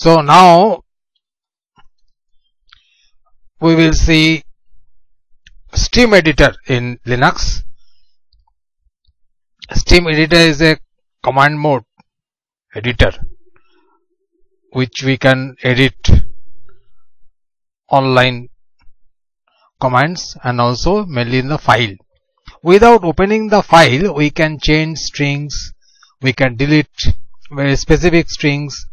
So now we will see Stream Editor in Linux. Stream Editor is a command mode editor which we can edit online commands and also mainly in the file. Without opening the file, we can change strings, we can delete very specific strings,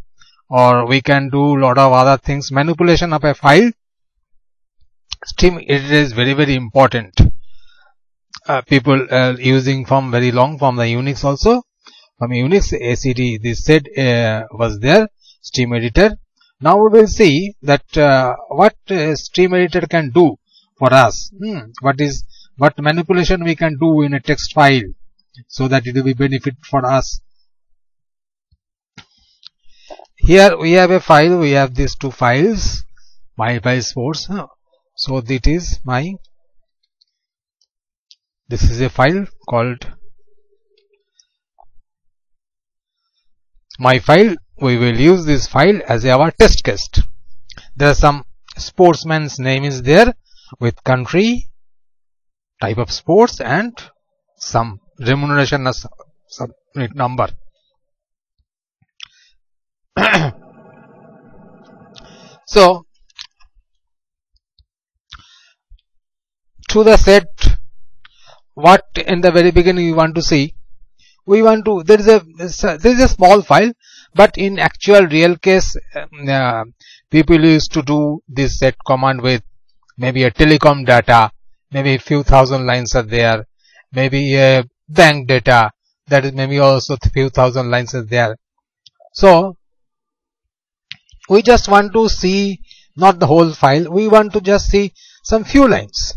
or we can do lot of other things. Manipulation of a file, Stream Editor is very important. People using from very long from the Unix also. From Unix ACD, this said was there, Stream Editor. Now we will see that what Stream Editor can do for us. What manipulation we can do in a text file so that it will be benefit for us. Here we have a file, we have these two files, MyFile Sports. So this is a file called MyFile. We will use this file as our test case. There are some sportsman's name is there with country, type of sports, and some remuneration as submit number. So to the set, what in the very beginning we want to see, there is a small file, but in actual real case people used to do this set command with maybe a telecom data, maybe a few thousand lines are there, maybe a bank data, that is maybe also a few thousand lines are there. So we just want to see not the whole file, we want to just see some few lines.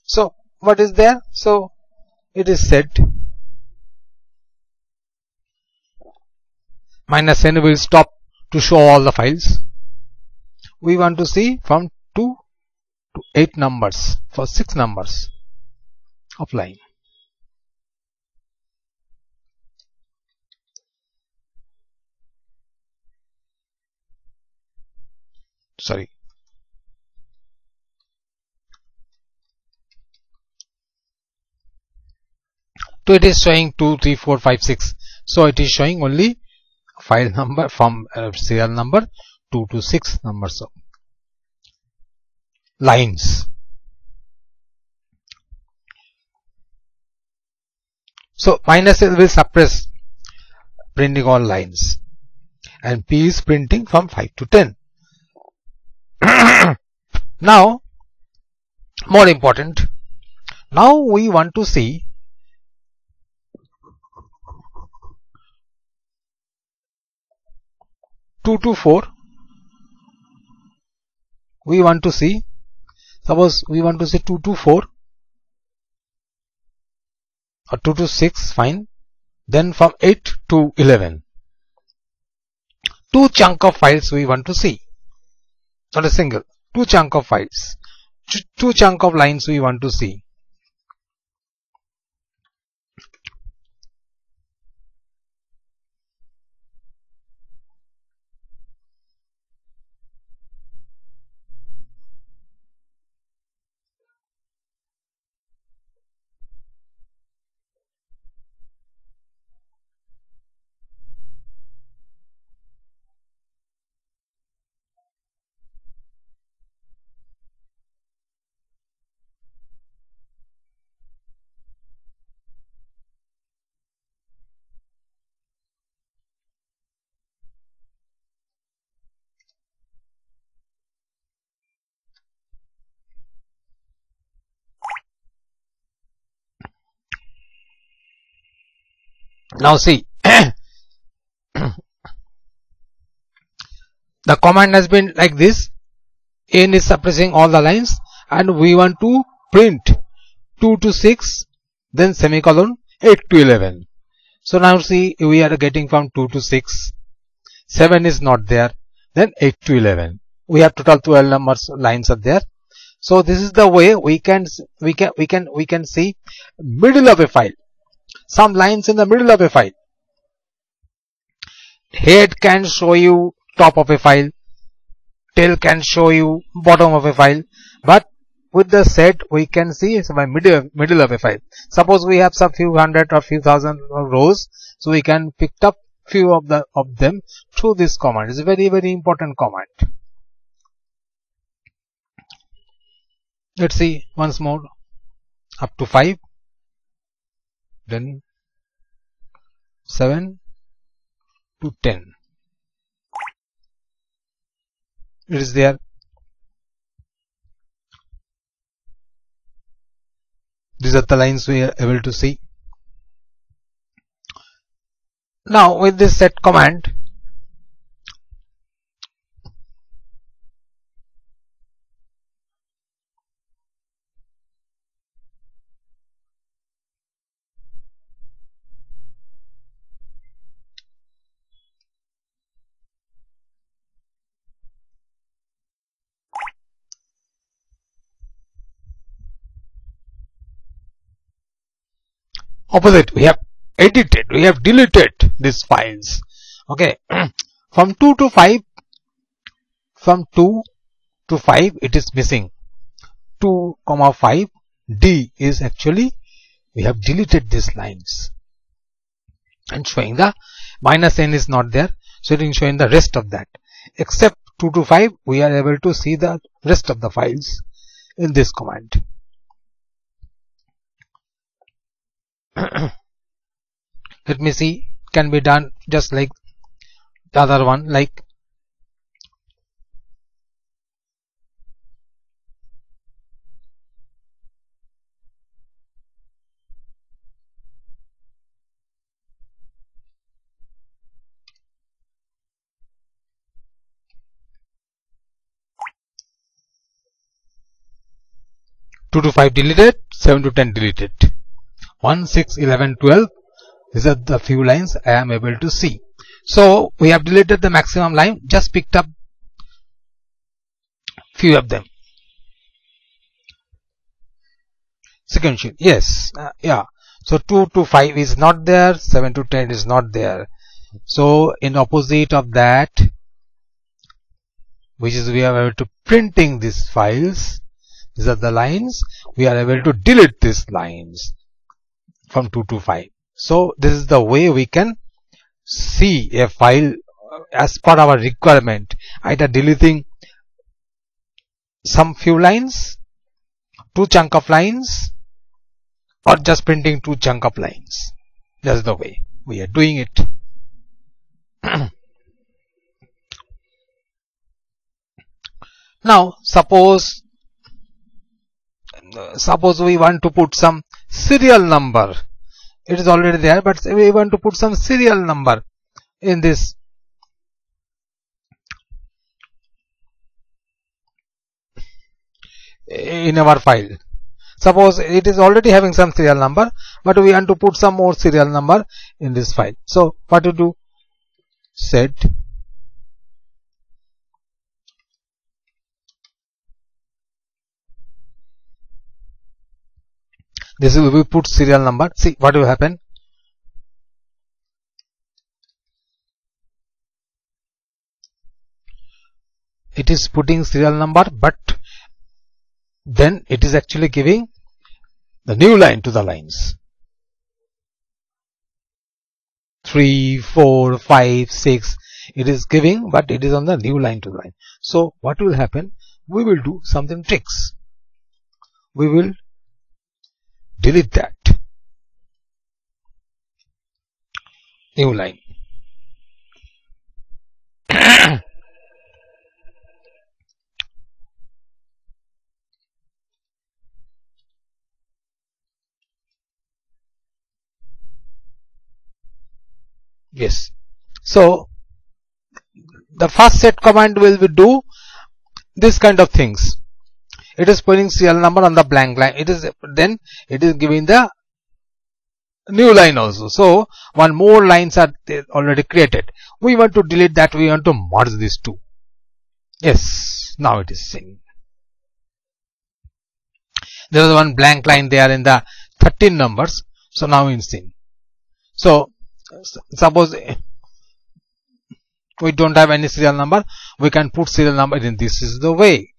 So what is there? So it is set -n will stop to show all the files. We want to see from 2 to 8 numbers for 6 numbers of line. Sorry. So it is showing 2, 3, 4, 5, 6. So it is showing only file number from serial number 2 to 6 numbers of lines. So -l will suppress printing all lines, and P is printing from 5 to 10. Now, more important, now we want to see two to 4. We want to see, suppose we want to see 2 to 4 or 2 to 6, fine. Then from 8 to 11, 2 chunk of files we want to see, not a single, 2 chunk of files, 2 chunk of lines we want to see. Now see, the command has been like this. N is suppressing all the lines, and we want to print 2 to 6, then semicolon 8 to 11. So now see, we are getting from 2 to 6, 7 is not there, then 8 to 11. We have total 12 numbers lines are there. So this is the way we can see middle of a file, some lines in the middle of a file. Head can show you top of a file, tail can show you bottom of a file, but with the set we can see my middle of a file. Suppose we have some few hundred or few thousand rows, so we can pick up few of them through this command. It's a very important command. Let's see once more, up to 5, then 7 to 10. It is there. These are the lines we are able to see. Now with this set command, opposite, we have edited, we have deleted these files. Okay, from 2 to 5, from 2 to 5 it is missing. 2, 5 D is actually, we have deleted these lines and showing the minus n is not there, so it is showing the rest of that. Except 2 to 5 we are able to see the rest of the files in this command. Let me see, can be done just like the other one, like two to 5 deleted, 7 to 10 deleted, 1, 6, 11, 12. These are the few lines I am able to see. So we have deleted the maximum line, just picked up few of them. Sequential, yes, yeah. So 2 to 5 is not there, 7 to 10 is not there. So in opposite of that, which is we are able to printing these files, these are the lines, we are able to delete these lines from 2 to 5. So this is the way we can see a file as per our requirement, either deleting some few lines, 2 chunk of lines, or just printing 2 chunk of lines. That's the way we are doing it. Now suppose we want to put some serial number. It is already there, but we want to put some serial number in this. In our file. Suppose it is already having some serial number, but we want to put some more serial number in this file. So what to do? Set this will be put serial number. See what will happen. It is putting serial number, but then it is actually giving the new line to the lines. 3, 4, 5, 6. It is giving, but it is on the new line to the line. So what will happen? We will do something tricks. We will delete that new line. Yes. So the first set command will do this kind of things. It is putting serial number on the blank line. It is giving the new line also. So one more lines are already created. We want to delete that. We want to merge these two. Yes. Now it is saying. There was one blank line there in the 13 numbers. So now it's in. So suppose we don't have any serial number, we can put serial number in. This is the way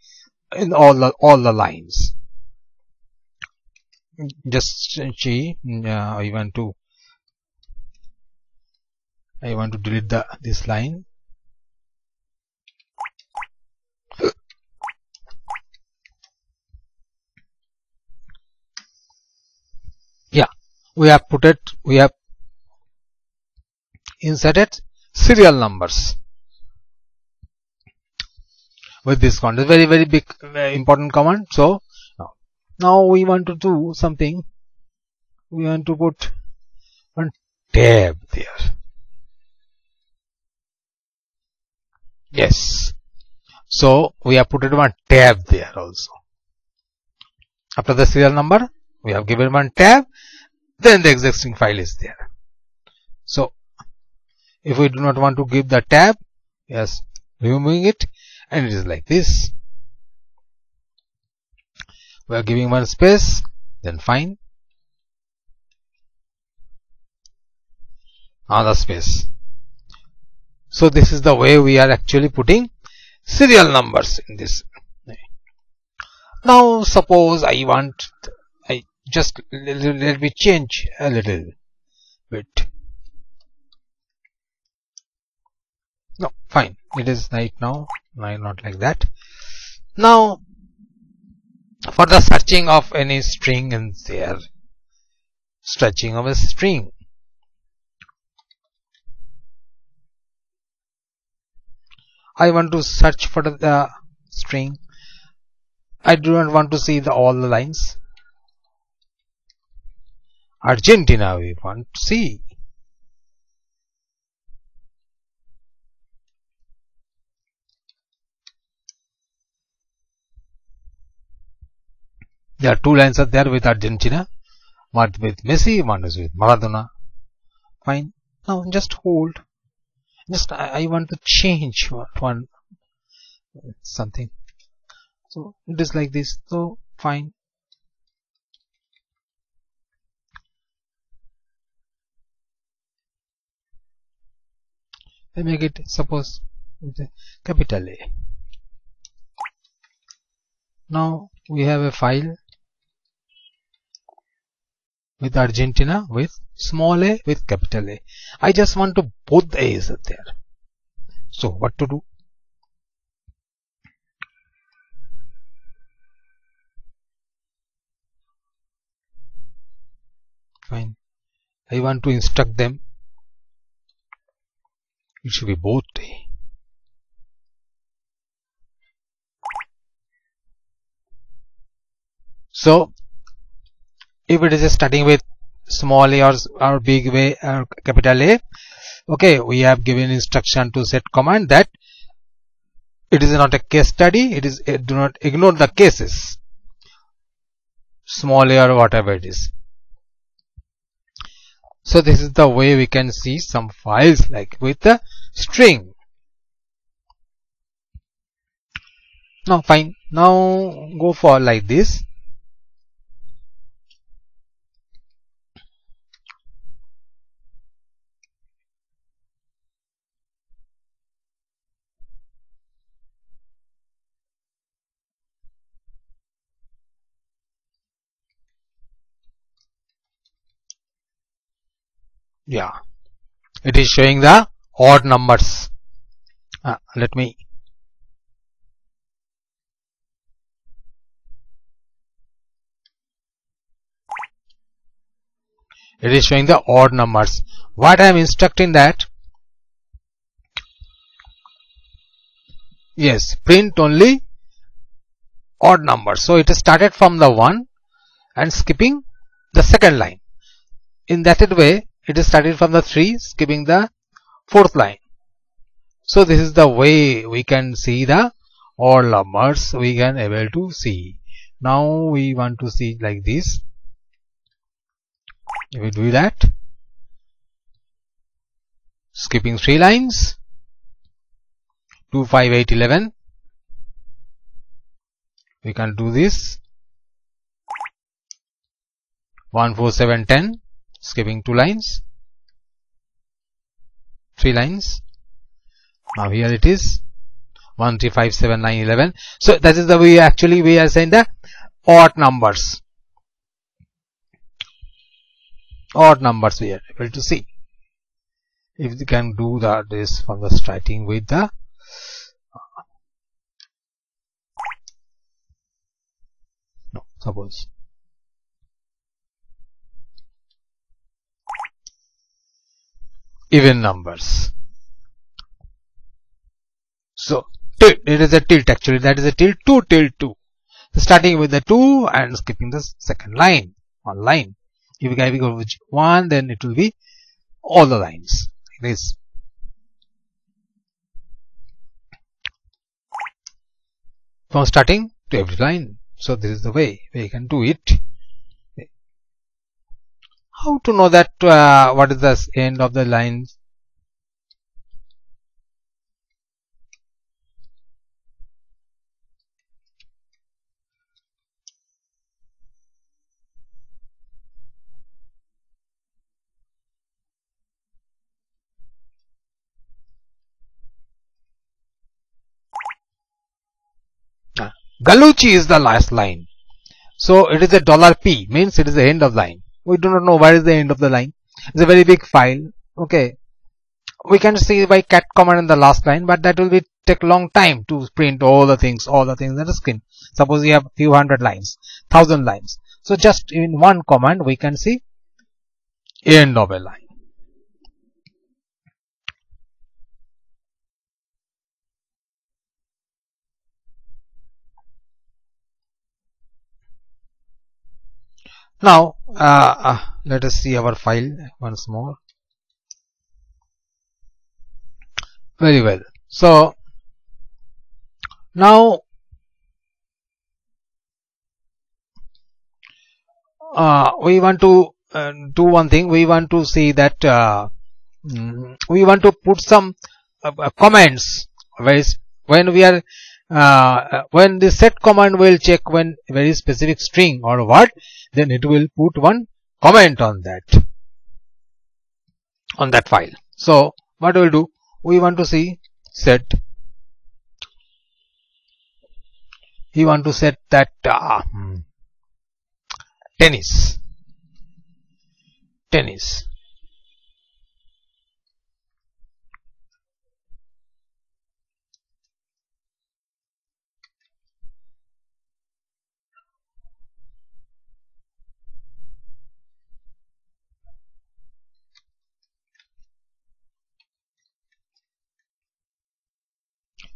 in all the lines. Just see, I want to delete this line. Yeah, we have inserted serial numbers with this command. Very big, important command. So now we want to do something. We want to put one tab there. Yes. So we have put one tab there also. After the serial number, we have given one tab. Then the existing file is there. So if we do not want to give the tab, yes, removing it, and it is like this. We are giving one space, then fine, another space. So this is the way we are actually putting serial numbers in this. Now suppose let me change a little bit. No, fine, it is right now, not like that. Now for the searching of any string in there, stretching of a string, I want to search for the string. I do not want to see all the lines. Argentina we want to see. There are two lines are there with Argentina, one with Messi, one is with Maradona. Fine. Now just hold. Just I want to change one something. So it is like this. So fine. I make it, suppose, with a capital A. Now we have a file with Argentina with small a with capital A. I just want to both the A's are there. So what to do? Fine. I want to instruct them. It should be both A. So if it is starting with small a or big A or capital A, okay, we have given instruction to set command that it is not a case study. It is do not ignore the cases, small a or whatever it is. So this is the way we can see some files like with the string. Now fine. Now go for like this. Yeah, it is showing the odd numbers. Let me it is showing the odd numbers. What I am instructing that, yes, print only odd numbers. So it is started from the 1 and skipping the second line. In that way, it is started from the 3 skipping the 4th line. So this is the way we can see the odd numbers. We can able to see. Now we want to see like this. If we do that, skipping 3 lines, 2, 5, 8, 11. We can do this. 1, 4, 7, 10. Skipping 2 lines, 3 lines. Now here it is 1 3 5 7 9 11. So that is the way actually we are saying the odd numbers. Odd numbers we are able to see. If we can do this from the starting with the suppose even numbers. So tilt, it is a tilt actually, that is a tilt 2 tilt 2. So starting with the 2 and skipping the second line on line. If we go with 1, then it will be all the lines like this. From starting to every line. So this is the way we can do it. How to know that what is the end of the line? Galuchi is the last line. So it is a $P, means it is the end of line. We do not know where is the end of the line. It's a very big file. Okay. We can see by cat command in the last line, but that will take long time to print all the things on the screen. Suppose you have few hundred lines, 1000 lines. So just in one command we can see end of a line. Now let us see our file once more. Very well. So now we want to do one thing. We want to see that we want to put some comments when we are when the set command will check when very specific string or word, then it will put one comment on that file. So what we will do, we want to see set, we want to set that tennis.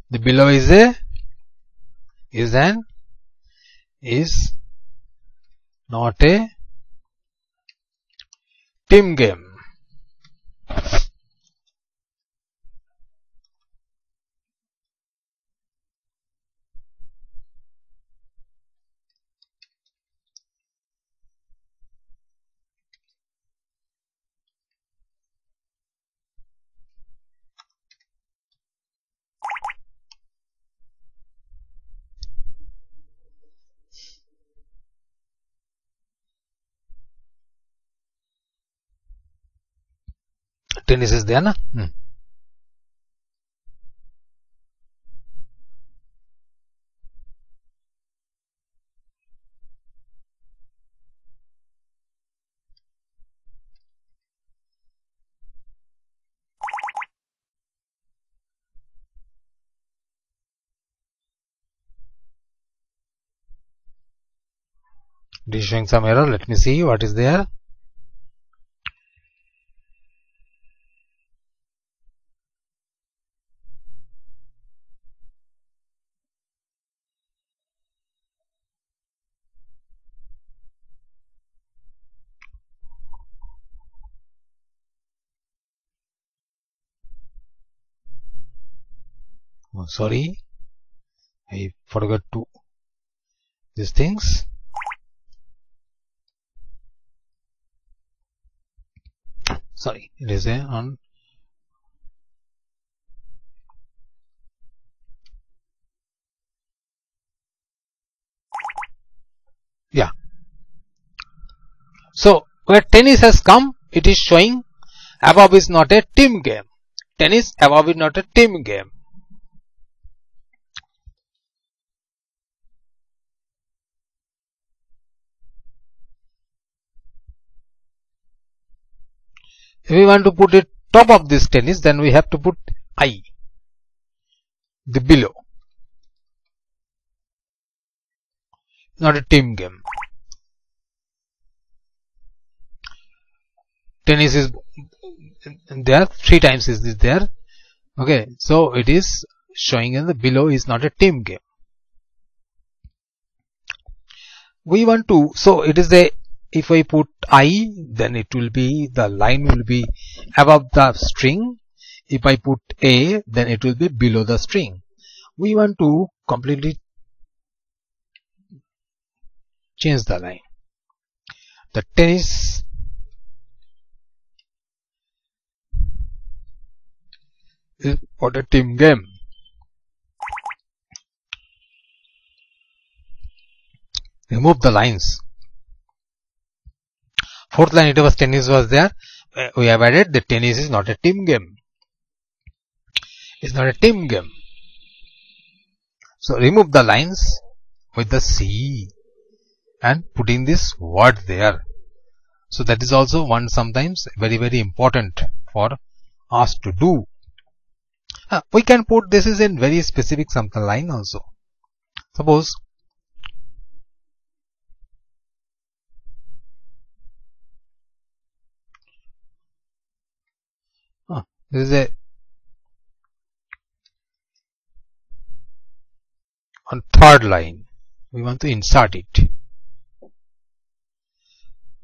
The below is not a team game. Tennis is there, na? It is showing some error. Let me see what is there. Oh, sorry, I forgot to these things. Sorry, it is on. Yeah. So where tennis has come, it is showing above is not a team game. tennis above is not a team game. If we want to put it top of this tennis, then we have to put I, the below. Not a team game. Tennis is there, 3 times is this there. Okay, so it is showing in the below is not a team game. We want to, so it is a, if I put I, then it will be, the line will be above the string. If I put A, then it will be below the string. We want to completely change the line. The tennis is not a team game. Remove the lines. 4th line, it was tennis was there. We have added the tennis is not a team game. It's not a team game. So remove the lines with the C and putting this word there. So that is also one sometimes very important for us to do. We can put this is in very specific something line also. Suppose this is a on 3rd line. We want to insert it.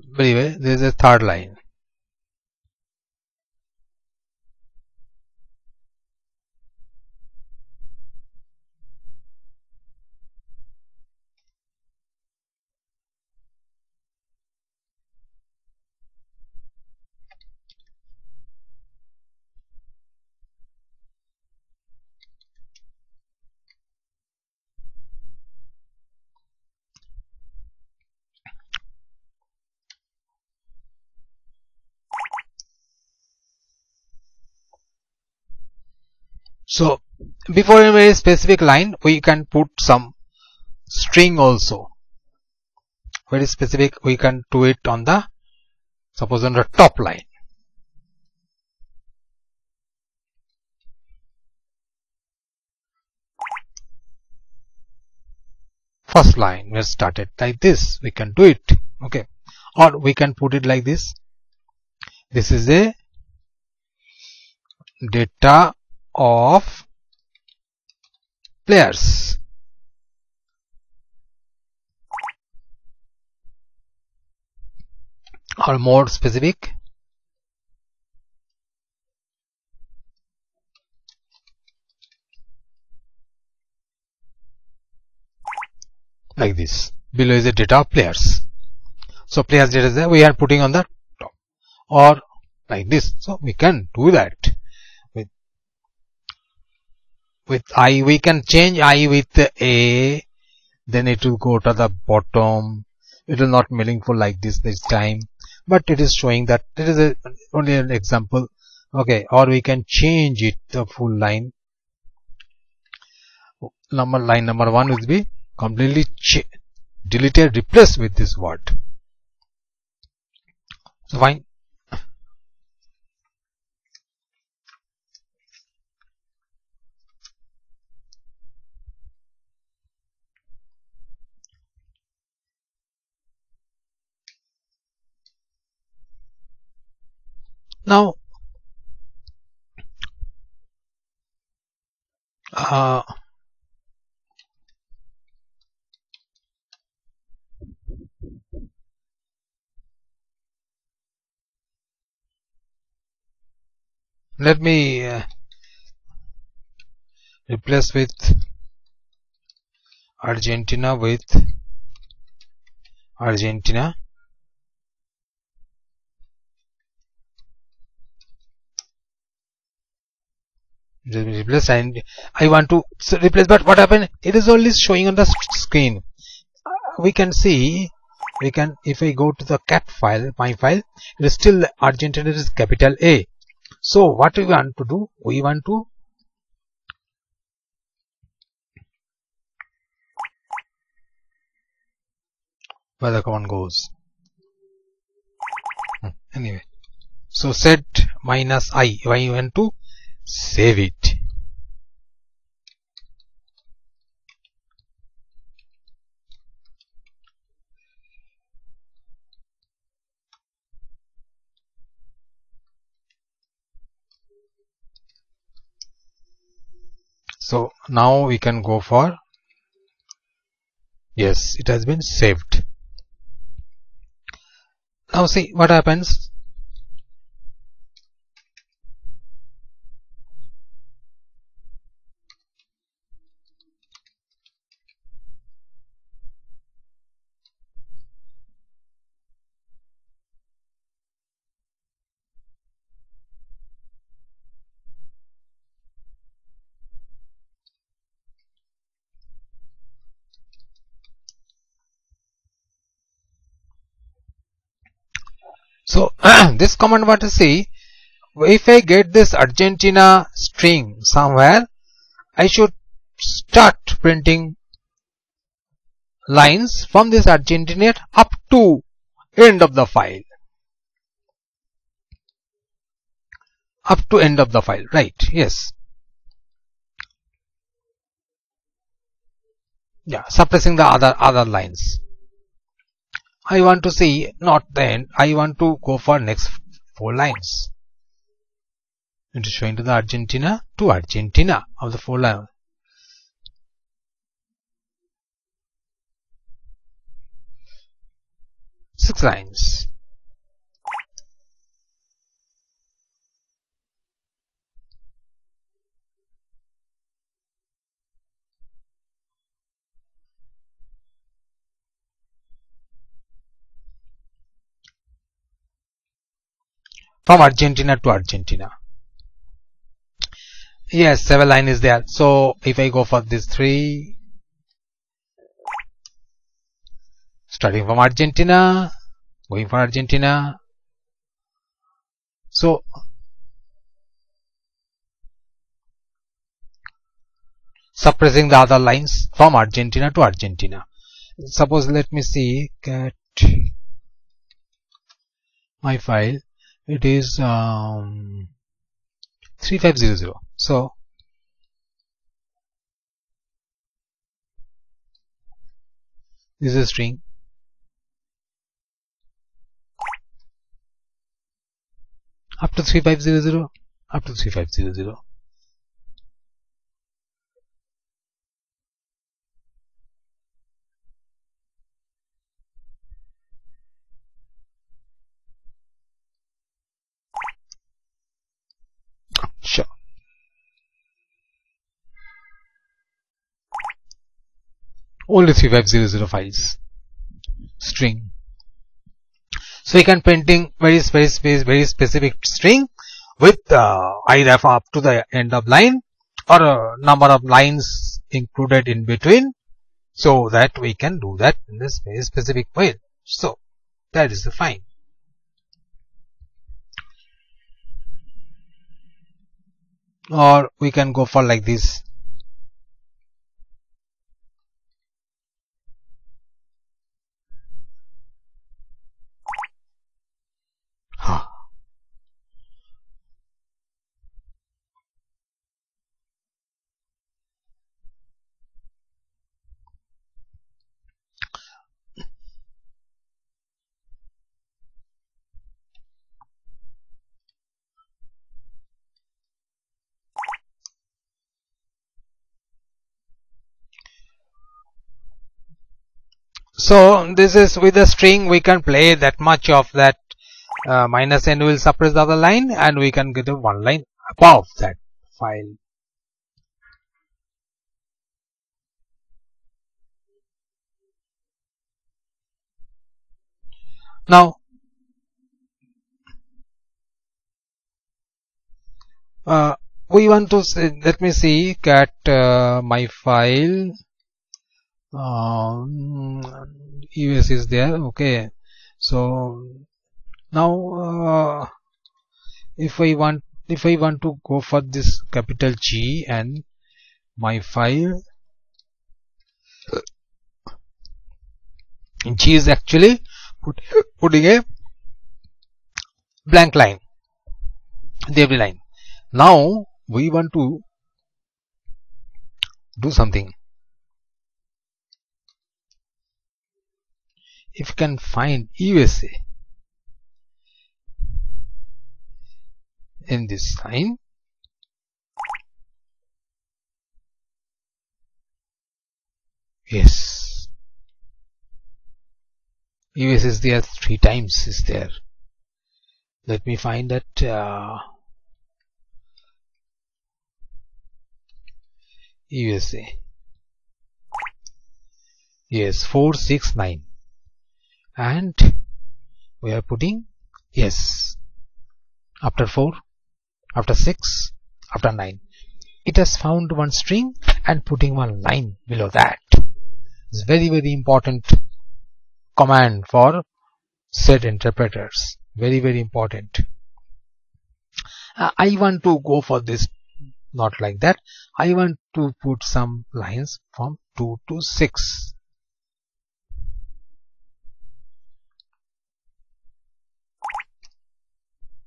Very well, there is a 3rd line. So before a very specific line, we can put some string also. Very specific, we can do it on the, suppose on the top line. First line, we started like this. We can do it. Okay. Or we can put it like this. This is a data of players. Or more specific, like this. Below is a data of players. So players data is there, we are putting on the top, or like this. So we can do that. With I, we can change I with A, then it will go to the bottom. It will not meaningful like this time, but it is showing that it is only an example. Okay, or we can change it the full line. Line number 1 will be completely deleted, replaced with this word. So fine. Now let me replace with Argentina with Argentina. Replace, and I want to replace, but what happened? It is only showing on the screen. We can see, we can, if I go to the cat file, my file, it is still Argentina is capital A. So what we want to do, we want to where the command goes. Anyway, so set minus I want to save it. So now we can go for, yes, it has been saved. Now see what happens. So this command want to see, if I get this Argentina string somewhere, I should start printing lines from this Argentina up to end of the file. Up to end of the file, right? Yes. Yeah, suppressing the other lines. I want to see not the end. I want to go for next 4 lines. It is showing to the Argentina to Argentina of the 4 lines. Six lines. From Argentina to Argentina. Yes, 7 line is there. So if I go for this 3, starting from Argentina, going for Argentina. So suppressing the other lines from Argentina to Argentina. Suppose let me see, get my file. It is 3500. So this is a string. Up to 3500, up to 3500. Sure. Only 3500 files. String. So we can printing very specific string with either up to the end of line or a number of lines included in between, so that we can do that in this very specific way. So that is fine. Or we can go for like this. So this is with a string we can play that much of that minus n will suppress the other line, and we can get a 1 line above that file. Now we want to say, let me see, get my file. US is there. Okay, so now if I want if I want to go for this capital G and my file G is actually putting a blank line the every line. Now we want to do something. If you can find USA in this line, yes, US is there 3 times is there. Let me find that USA. Yes, 4, 6, 9, and we are putting yes after 4, after 6, after 9. It has found one string and putting one line below that. It's very important command for set interpreters. Very important. I want to go for this, not like that. I want to put some lines from 2 to 6.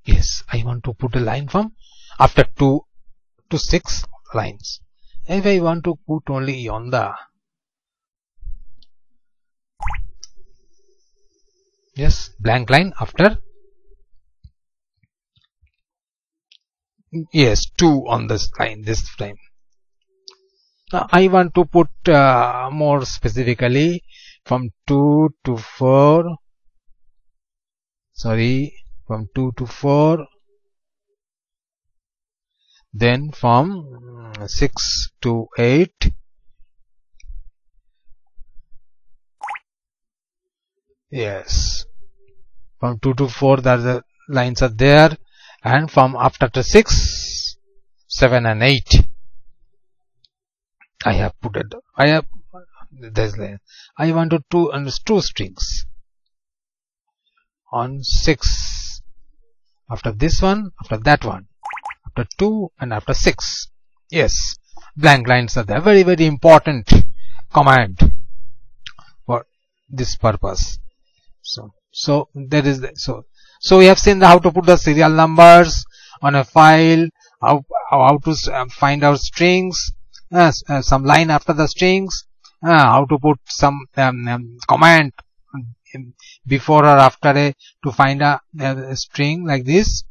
Yes, I want to put a line from after 2 to 6 lines. If I want to put only on the yes blank line after yes 2 on this line this time. I want to put more specifically from 2 to 4, sorry, from 2 to 4, then from 6 to 8, yes, from 2 to 4 the lines are there, and from after 6, 7 and 8 I have put it. I have this line. I wanted two strings on 6 after this one, after that one, after 2 and after 6. Yes, blank lines are there. Very important command for this purpose. So that is so we have seen how to put the serial numbers on a file, how to find out strings, some line after the strings, how to put some command before or after to find a string like this.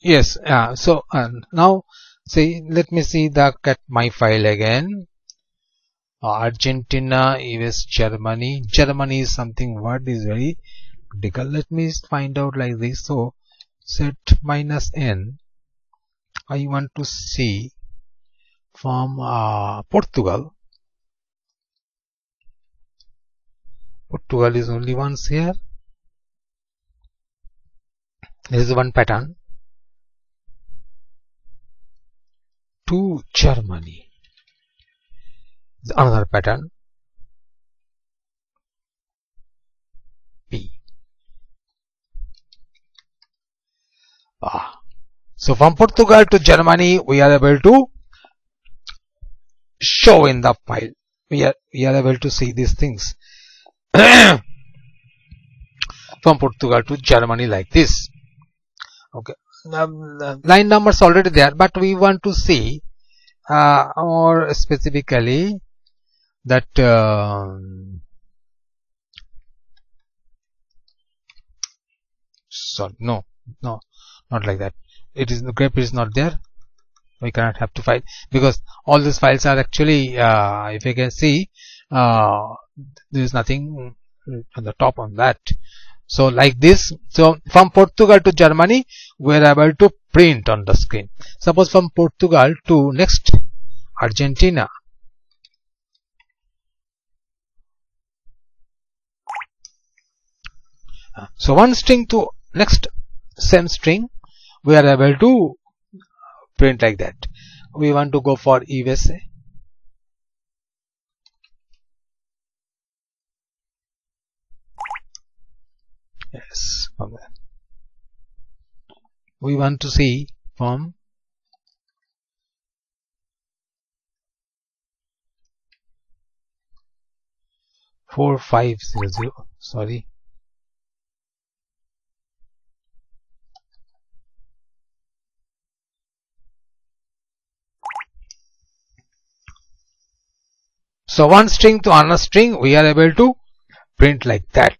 Yes, so now see, let me see my file again. Argentina, US, Germany. Germany is something what is very critical. Let me find out like this. So set -n. I want to see from Portugal. Portugal is only once here. This is one pattern. To Germany. Another pattern. P. So from Portugal to Germany, we are able to show in the file. We are able to see these things. From Portugal to Germany like this. Okay. Line numbers already there, but we want to see more specifically that sorry, no, not like that. It is the grep is not there. We cannot have to file because all these files are actually if you can see there is nothing on the top on that. So like this, so from Portugal to Germany we are able to print on the screen. Suppose from Portugal to next Argentina, so one string to next same string we are able to print like that. We want to go for USA. Yes, from there. we want to see from 4500, sorry, so one string to another string we are able to print like that.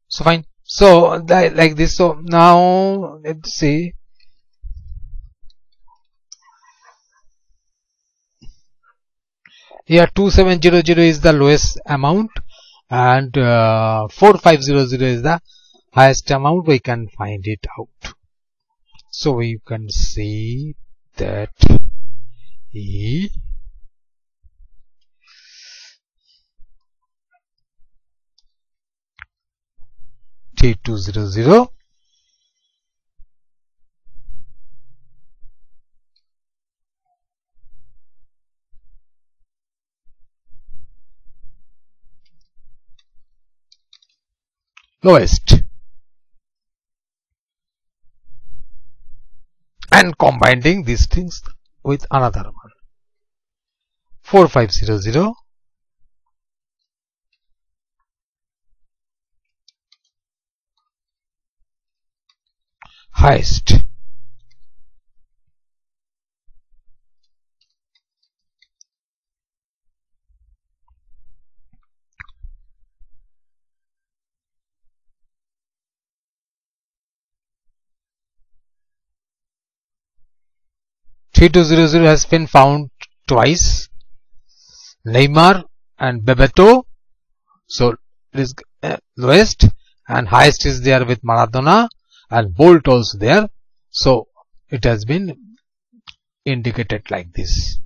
So fine, so like this. So now let's see, here 2700 is the lowest amount and 4500 is the highest amount. We can find it out. So we can see that E T200 lowest, and combining these things with another one, 4500 highest, T200 has been found twice, Neymar and Bebeto. So it is lowest, and highest is there with Maradona and Bolt also there. So it has been indicated like this.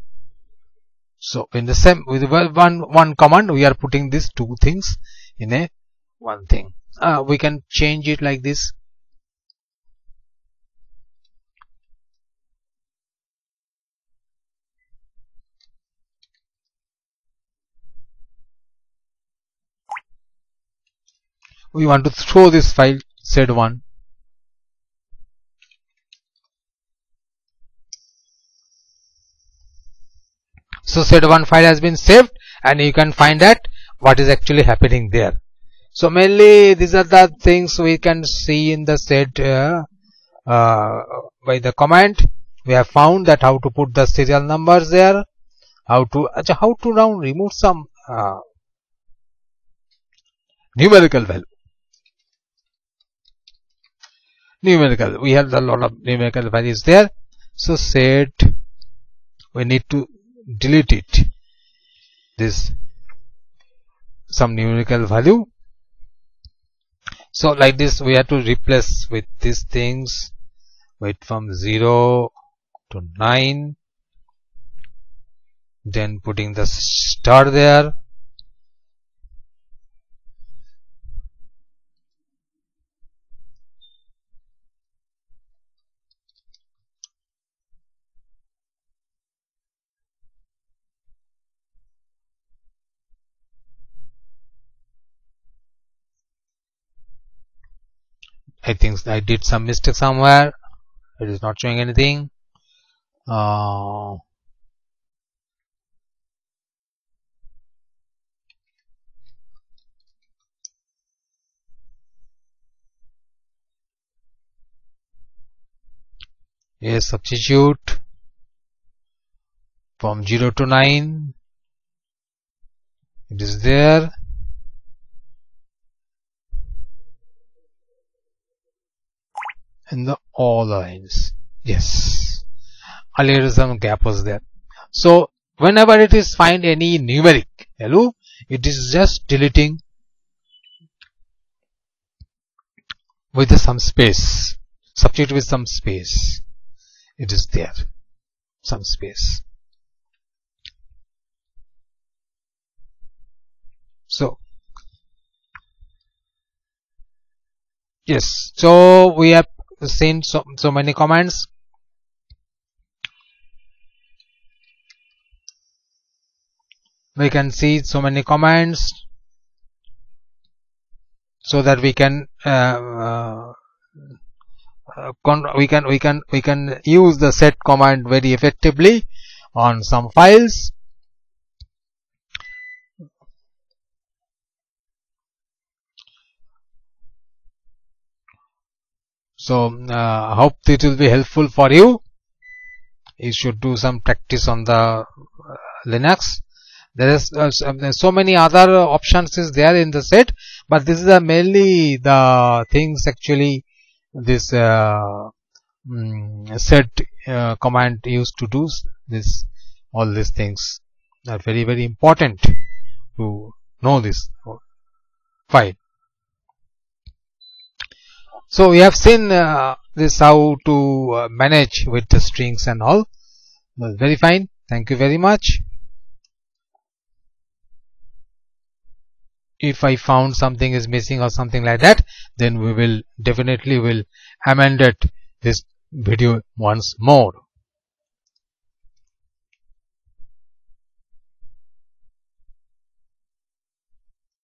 So in the same with one command we are putting these two things in a one thing. We can change it like this. We want to throw this file Z1. So Z1 file has been saved, and you can find out what is actually happening there. So mainly these are the things we can see in the Z by the command. We have found that how to put the serial numbers there, how to now remove some numerical value. Numerical, we have a lot of numerical values there. So set, we need to delete it, this some numerical value. So like this we have to replace with these things, wait from 0 to 9, then putting the star there. I think I did some mistake somewhere. It is not showing anything. Yes, substitute from 0 to 9. It is there. In the all lines. Yes. Earlier some gap was there. So whenever it is find any numeric value, it is just deleting with some space. Substitute with some space. It is there. Some space. So yes. So we have seen so many commands. We can see so many commands. so that we can we can use the set command very effectively on some files. So hope it will be helpful for you. You should do some practice on the Linux. There is so many other options is there in the set, but this is mainly the things actually this set command used to do this. All these things are very, very important to know this file. So we have seen this how to manage with the strings and all. Very fine. Thank you very much. If I found something is missing or something like that, then we will definitely will amend it this video once more.